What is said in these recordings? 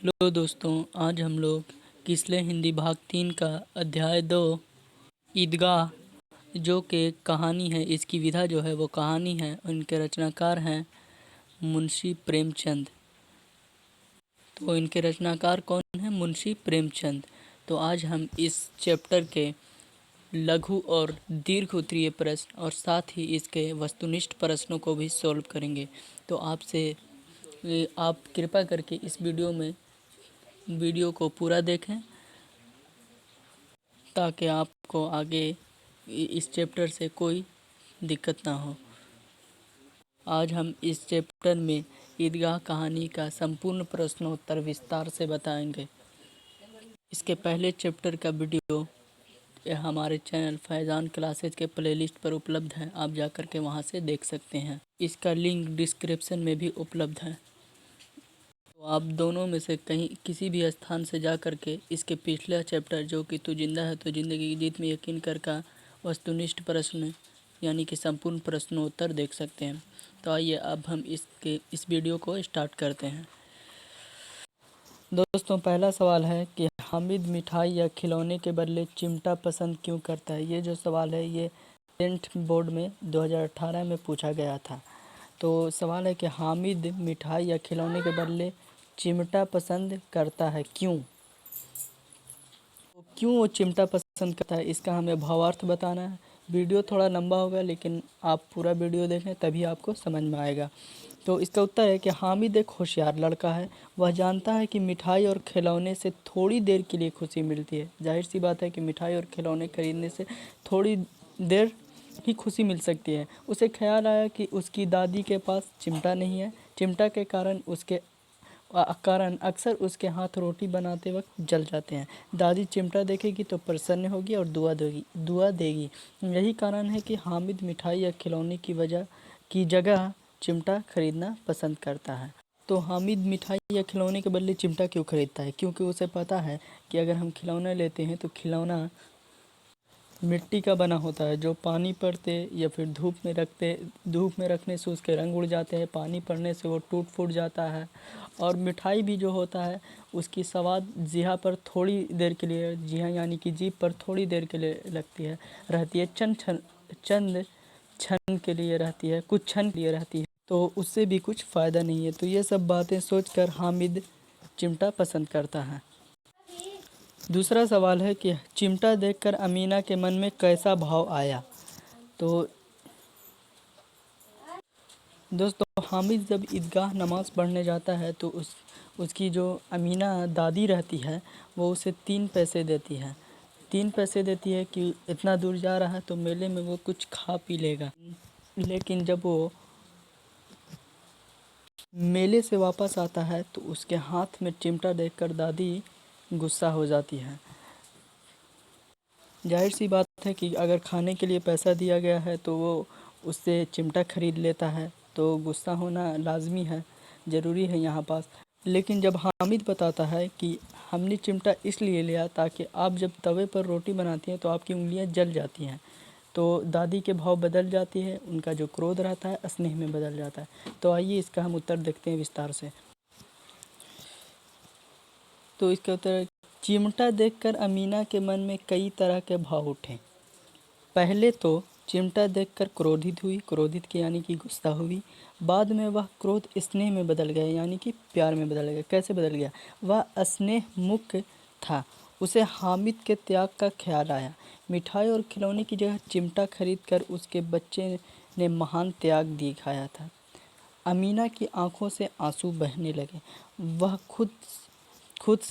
Hello दोस्तों, आज हम लोग किसले हिंदी भाग 3 का अध्याय 2 ईदगाह जो कि कहानी है। इसकी विधा जो है वो कहानी है। उनके रचनाकार हैं मुंशी प्रेमचंद। तो इनके रचनाकार कौन है? मुंशी प्रेमचंद। तो आज हम इस चैप्टर के लघु और दीर्घ उत्तरीय प्रश्न और साथ ही इसके वस्तुनिष्ठ प्रश्नों को भी सॉल्व करेंगे। तो आप कृपा करके इस वीडियो को पूरा देखें ताकि आपको आगे इस चैप्टर से कोई दिक्कत ना हो। आज हम इस चैप्टर में ईदगाह कहानी का संपूर्ण प्रश्नोत्तर विस्तार से बताएंगे। इसके पहले चैप्टर का वीडियो हमारे चैनल फैज़ान क्लासेज के प्लेलिस्ट पर उपलब्ध है। आप जाकर के वहां से देख सकते हैं। इसका लिंक डिस्क्रिप्शन में भी उपलब्ध है। तो आप दोनों में से कहीं किसी भी स्थान से जा कर के इसके पिछला चैप्टर जो कि तू जिंदा है तो ज़िंदगी की जीत में यकीन कर का वस्तुनिष्ठ प्रश्न यानी कि संपूर्ण प्रश्नोत्तर देख सकते हैं। तो आइए अब हम इस वीडियो को स्टार्ट करते हैं। दोस्तों, पहला सवाल है कि हामिद मिठाई या खिलौने के बदले चिमटा पसंद क्यों करता है। ये जो सवाल है ये टेंथ बोर्ड में 2018 में पूछा गया था। तो सवाल है कि हामिद मिठाई या खिलौने के बदले चिमटा पसंद करता है, क्यों? तो क्यों वो चिमटा पसंद करता है इसका हमें भावार्थ बताना है। वीडियो थोड़ा लंबा होगा लेकिन आप पूरा वीडियो देखें तभी आपको समझ में आएगा। तो इसका उत्तर है कि हामिद एक होशियार लड़का है। वह जानता है कि मिठाई और खिलौने से थोड़ी देर के लिए खुशी मिलती है। जाहिर सी बात है कि मिठाई और खिलौने खरीदने से थोड़ी देर ही खुशी मिल सकती है। उसे ख्याल आया कि उसकी दादी के पास चिमटा नहीं है। चिमटा के कारण अक्सर उसके हाथ रोटी बनाते वक्त जल जाते हैं। दादी चिमटा देखेगी तो प्रसन्न होगी और दुआ देगी। यही कारण है कि हामिद मिठाई या खिलौने की जगह चिमटा खरीदना पसंद करता है। तो हामिद मिठाई या खिलौने के बदले चिमटा क्यों खरीदता है? क्योंकि उसे पता है कि अगर हम खिलौना लेते हैं तो खिलौना मिट्टी का बना होता है, जो पानी पड़ते या फिर धूप में रखने से उसके रंग उड़ जाते हैं, पानी पड़ने से वो टूट फूट जाता है। और मिठाई भी जो होता है उसकी स्वाद जीहा पर थोड़ी देर के लिए यानी कि जीभ पर थोड़ी देर के लिए रहती है, चंद क्षण के लिए रहती है, कुछ क्षण के लिए रहती है, तो उससे भी कुछ फ़ायदा नहीं है। तो ये सब बातें सोचकर हामिद चिमटा पसंद करता है। दूसरा सवाल है कि चिमटा देखकर अमीना के मन में कैसा भाव आया। तो दोस्तों, हामिद जब ईदगाह नमाज़ पढ़ने जाता है तो उसकी जो अमीना दादी रहती है वो उसे 3 पैसे देती है। 3 पैसे देती है कि इतना दूर जा रहा है तो मेले में वो कुछ खा पी लेगा। लेकिन जब वो मेले से वापस आता है तो उसके हाथ में चिमटा देखकर दादी गुस्सा हो जाती है। जाहिर सी बात है कि अगर खाने के लिए पैसा दिया गया है तो वो उससे चिमटा खरीद लेता है, तो गुस्सा होना लाजमी है, ज़रूरी है यहाँ पास। लेकिन जब हामिद बताता है कि हमने चिमटा इसलिए लिया ताकि आप जब तवे पर रोटी बनाती हैं तो आपकी उंगलियां जल जाती हैं, तो दादी के भाव बदल जाती है, उनका जो क्रोध रहता है स्नेह में बदल जाता है। तो आइए इसका हम उत्तर देखते हैं विस्तार से। तो इसका उत्तर, चिमटा देखकर अमीना के मन में कई तरह के भाव उठे। पहले तो चिमटा देखकर क्रोधित की यानी कि गुस्सा हुई। बाद में वह क्रोध स्नेह में बदल गया यानी कि प्यार में बदल गया। कैसे बदल गया? वह स्नेह मुक्त था। उसे हामिद के त्याग का ख्याल आया। मिठाई और खिलौने की जगह चिमटा खरीदकर उसके बच्चे ने महान त्याग दिखाया था। अमीना की आंखों से आंसू बहने लगे। वह खुदा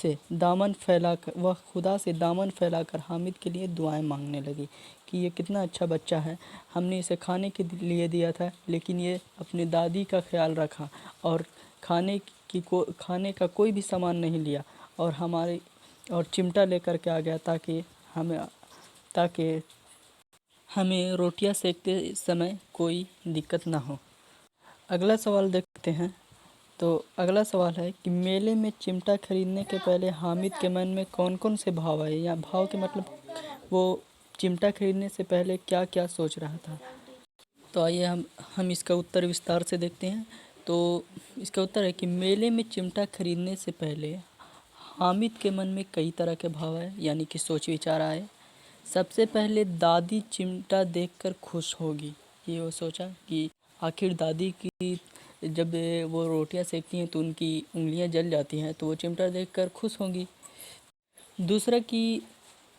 से दामन फैलाकर हामिद के लिए दुआएं मांगने लगी कि ये कितना अच्छा बच्चा है, हमने इसे खाने के लिए दिया था लेकिन ये अपनी दादी का ख्याल रखा और खाने का कोई भी सामान नहीं लिया और चिमटा लेकर के आ गया ताकि हमें रोटियां सेकते समय कोई दिक्कत ना हो। अगला सवाल देखते हैं। तो अगला सवाल है कि मेले में चिमटा खरीदने के पहले हामिद के मन में कौन कौन से भाव आए, या भाव के मतलब वो चिमटा खरीदने से पहले क्या क्या सोच रहा था। तो आइए हम इसका उत्तर विस्तार से देखते हैं। तो इसका उत्तर है कि मेले में चिमटा खरीदने से पहले हामिद के मन में कई तरह के भाव आए, यानी कि सोच विचार आए। सबसे पहले दादी चिमटा देखकर खुश होगी। ये वो सोचा कि आखिर दादी की जब वो रोटियां सेकती हैं तो उनकी उंगलियां जल जाती हैं, तो वो चिमटा देखकर खुश होंगी। दूसरा कि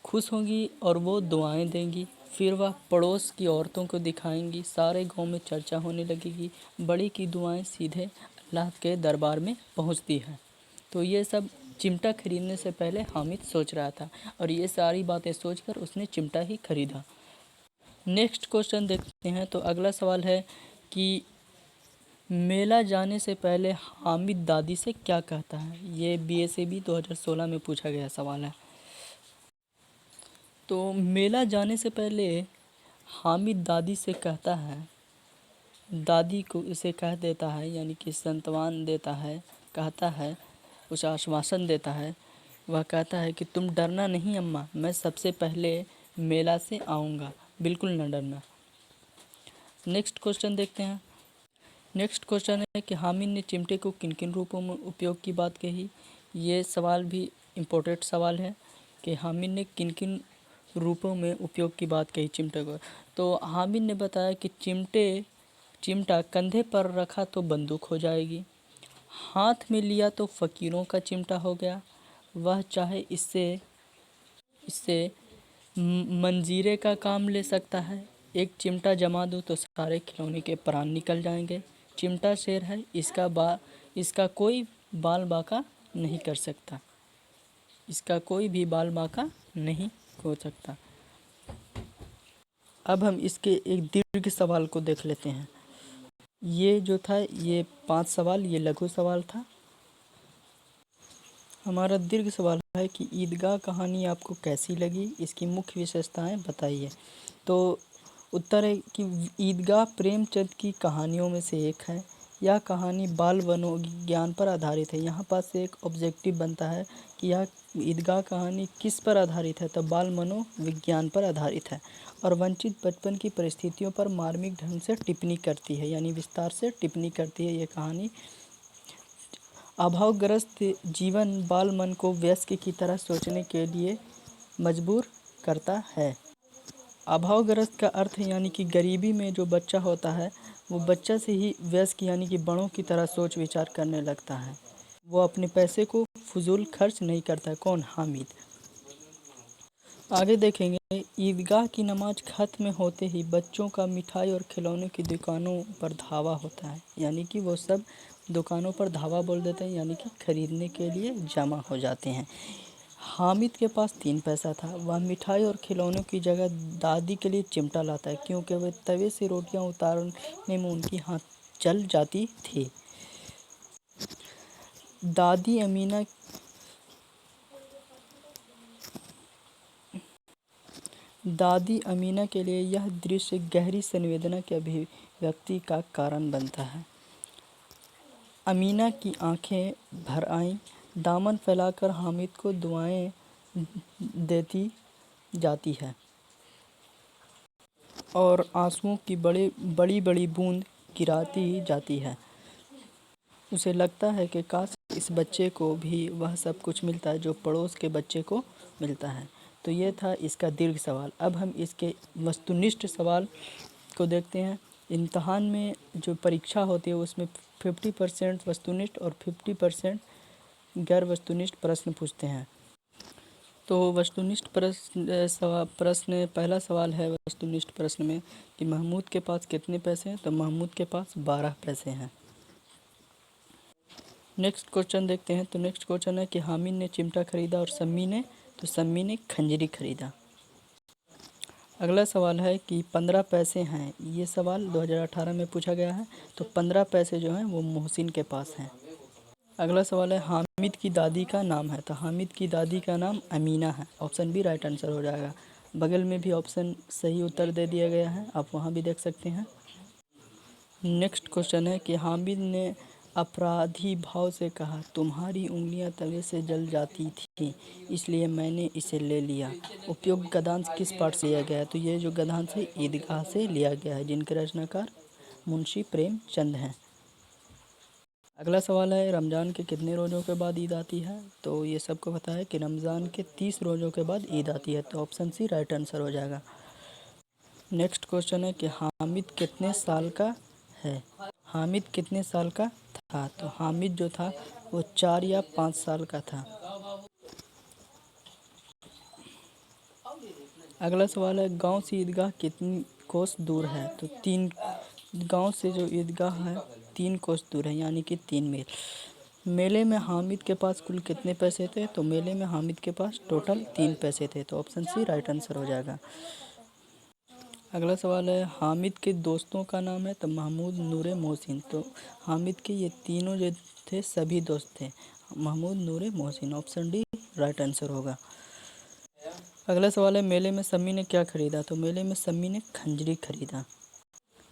खुश होंगी और वो दुआएं देंगी। फिर वह पड़ोस की औरतों को दिखाएंगी, सारे गांव में चर्चा होने लगेगी। बड़ी की दुआएं सीधे अल्लाह के दरबार में पहुंचती है। तो ये सब चिमटा खरीदने से पहले हामिद सोच रहा था और ये सारी बातें सोचकर उसने चिमटा ही खरीदा। नेक्स्ट क्वेश्चन देखते हैं। तो अगला सवाल है कि मेला जाने से पहले हामिद दादी से क्या कहता है। ये BSAB 2016 में पूछा गया सवाल है। तो मेला जाने से पहले हामिद दादी से कहता है, दादी को इसे कह देता है, यानी कि सांत्वना देता है, कहता है, कुछ आश्वासन देता है। वह कहता है कि तुम डरना नहीं अम्मा, मैं सबसे पहले मेला से आऊँगा, बिल्कुल न डरना। नेक्स्ट क्वेश्चन देखते हैं। नेक्स्ट क्वेश्चन है कि हामिद ने चिमटे को किन किन रूपों में उपयोग की बात कही। ये सवाल भी इम्पोर्टेंट सवाल है कि हामिद ने किन किन रूपों में उपयोग की बात कही चिमटे को। तो हामिद ने बताया कि चिमटा कंधे पर रखा तो बंदूक हो जाएगी, हाथ में लिया तो फ़कीरों का चिमटा हो गया, वह चाहे इससे मंजीरे का काम ले सकता है, एक चिमटा जमा दो तो सारे खिलौने के प्राण निकल जाएंगे, चिमटा शेर है, इसका कोई बाल बांका नहीं कर सकता, इसका कोई भी बाल बांका नहीं हो सकता। अब हम इसके एक दीर्घ सवाल को देख लेते हैं। ये जो था ये 5 सवाल, ये लघु सवाल था। हमारा दीर्घ सवाल है कि ईदगाह कहानी आपको कैसी लगी, इसकी मुख्य विशेषताएं बताइए। तो उत्तर है कि ईदगाह प्रेमचंद की कहानियों में से एक है। यह कहानी बाल मनोविज्ञान पर आधारित है। यहाँ पास से एक ऑब्जेक्टिव बनता है कि यह ईदगाह कहानी किस पर आधारित है, तो बाल मनोविज्ञान पर आधारित है और वंचित बचपन की परिस्थितियों पर मार्मिक ढंग से टिप्पणी करती है, यानी विस्तार से टिप्पणी करती है। ये कहानी अभावग्रस्त जीवन बाल मन को वयस्क की तरह सोचने के लिए मजबूर करता है। अभावग्रस्त का अर्थ यानी कि गरीबी में जो बच्चा होता है वो बच्चा से ही वयस्क यानी कि बड़ों की तरह सोच विचार करने लगता है। वो अपने पैसे को फजूल खर्च नहीं करता। कौन? हामिद। आगे देखेंगे, ईदगाह की नमाज खत्म होते ही बच्चों का मिठाई और खिलौने की दुकानों पर धावा होता है, यानी कि वो सब दुकानों पर धावा बोल देते हैं, यानी कि खरीदने के लिए जमा हो जाते हैं। हामिद के पास 3 पैसा था। वह मिठाई और खिलौनों की जगह दादी के लिए चिमटा लाता है, क्योंकि वह तवे से रोटियां उतारने में उनकी हाथ जल जाती थी। दादी अमीना के लिए यह दृश्य गहरी संवेदना की अभिव्यक्ति का कारण बनता है। अमीना की आंखें भर आईं, दामन फैलाकर हामिद को दुआएं देती जाती है और आंसुओं की बड़ी बड़ी बूंद गिराती जाती है। उसे लगता है कि काश इस बच्चे को भी वह सब कुछ मिलता है जो पड़ोस के बच्चे को मिलता है। तो ये था इसका दीर्घ सवाल। अब हम इसके वस्तुनिष्ठ सवाल को देखते हैं। इम्तहान में जो परीक्षा होती है उसमें 50% वस्तुनिष्ठ और 50% गैर वस्तुनिष्ठ प्रश्न पूछते हैं। तो वस्तुनिष्ठ प्रश्न पहला सवाल है वस्तुनिष्ठ प्रश्न में कि महमूद के पास कितने पैसे हैं। तो महमूद के पास 12 पैसे हैं। नेक्स्ट क्वेश्चन देखते हैं। तो नेक्स्ट क्वेश्चन है कि हामिद ने चिमटा खरीदा और सम्मी ने खंजरी खरीदा। अगला सवाल है कि 15 पैसे हैं। ये सवाल 2018 में पूछा गया है। तो 15 पैसे जो हैं वो मोहसिन के पास हैं। अगला सवाल है हामिद की दादी का नाम है। तो हामिद की दादी का नाम अमीना है। ऑप्शन बी राइट आंसर हो जाएगा। बगल में भी ऑप्शन सही उत्तर दे दिया गया है, आप वहाँ भी देख सकते हैं। नेक्स्ट क्वेश्चन है कि हामिद ने अपराधी भाव से कहा, तुम्हारी उंगलियां तवे से जल जाती थी इसलिए मैंने इसे ले लिया। उपयुक्त गद्यांश किस पाठ से लिया गया है। तो ये जो गद्यांश है ईदगाह से लिया गया है, जिनके रचनाकार मुंशी प्रेमचंद हैं। अगला सवाल है रमज़ान के कितने रोज़ों के बाद ईद आती है। तो ये सबको पता है कि रमज़ान के 30 रोज़ों के बाद ईद आती है। तो ऑप्शन सी राइट आंसर हो जाएगा। नेक्स्ट क्वेश्चन है कि हामिद कितने साल का है। हामिद कितने साल का था। तो हामिद जो था वो 4 या 5 साल का था। अगला सवाल है गांव से ईदगाह कितनी कोस दूर है। तो 3 गांव से जो ईदगाह है 3 कोस दूर है, यानी कि 3 मील। मेले में हामिद के पास कुल कितने पैसे थे। तो मेले में हामिद के पास टोटल 3 पैसे थे। तो ऑप्शन सी राइट आंसर हो जाएगा। अगला सवाल है हामिद के दोस्तों का नाम है। तो महमूद, नूरे, मोहसिन। तो हामिद के ये तीनों जो थे सभी दोस्त थे, Mahmood, Noore, Mohsin. Option D right answer होगा। अगला सवाल है मेले में सम्मी ने क्या खरीदा। तो मेले में सम्मी ने खंजरी खरीदा।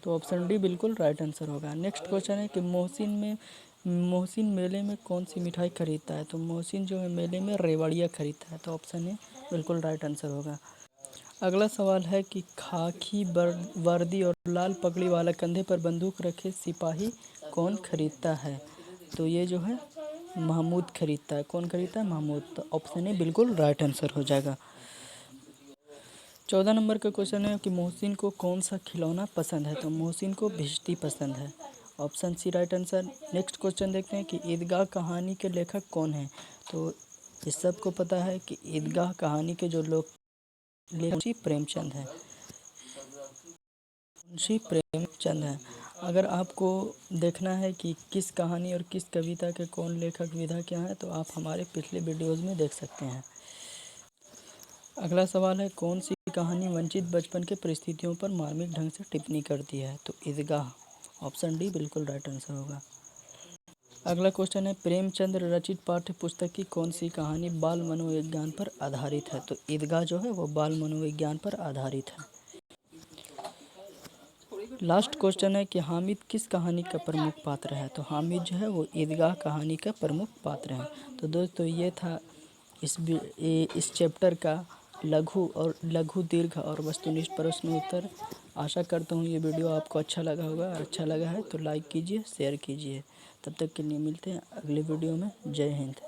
तो ऑप्शन डी बिल्कुल राइट आंसर होगा। नेक्स्ट क्वेश्चन है कि मोहसिन मेले में कौन सी मिठाई खरीदता है। तो मोहसिन जो है मेले में रेवड़िया खरीदता है। तो ऑप्शन ए बिल्कुल राइट आंसर होगा। अगला सवाल है कि खाकी वर्दी और लाल पगड़ी वाला कंधे पर बंदूक रखे सिपाही कौन खरीदता है। तो ये जो है महमूद खरीदता है। कौन खरीदता है। महमूद। तो ऑप्शन ए बिल्कुल राइट आंसर हो जाएगा। 14 नंबर का क्वेश्चन है कि मोहसिन को कौन सा खिलौना पसंद है। तो मोहसिन को भिश्ती पसंद है। Option C right answer. Next question देखते हैं कि ईदगाह कहानी के लेखक कौन है। तो इस सबको पता है कि ईदगाह कहानी के जो लोग मुंशी प्रेमचंद है। मुंशी प्रेमचंद है। अगर आपको देखना है कि किस कहानी और किस कविता के कौन लेखक विधा क्या है, तो आप हमारे पिछले वीडियोज़ में देख सकते हैं। अगला सवाल है कौन सी कहानी वंचित बचपन के परिस्थितियों पर मार्मिक ढंग से टिप्पणी करती है। तो ईदगाह। ऑप्शन डी बिल्कुल राइट आंसर होगा। अगला क्वेश्चन है प्रेमचंद रचित पाठ्य पुस्तक की कौन सी कहानी बाल मनोविज्ञान पर आधारित है। तो ईदगाह जो है वो बाल मनोविज्ञान पर आधारित है। लास्ट क्वेश्चन है कि हामिद किस कहानी का प्रमुख पात्र है। तो हामिद जो है वो ईदगाह कहानी का प्रमुख पात्र है। तो दोस्तों ये था इस चैप्टर का लघु दीर्घ और वस्तुनिष्ठ प्रश्न उत्तर। आशा करता हूँ ये वीडियो आपको अच्छा लगा होगा। अच्छा लगा है तो लाइक कीजिए, शेयर कीजिए। तब तक के लिए मिलते हैं अगले वीडियो में। जय हिंद।